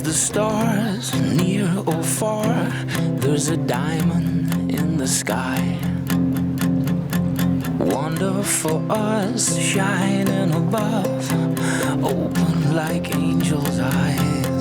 the stars, near or far, there's a diamond in the sky. Wonderful us shining above, open like angels' eyes.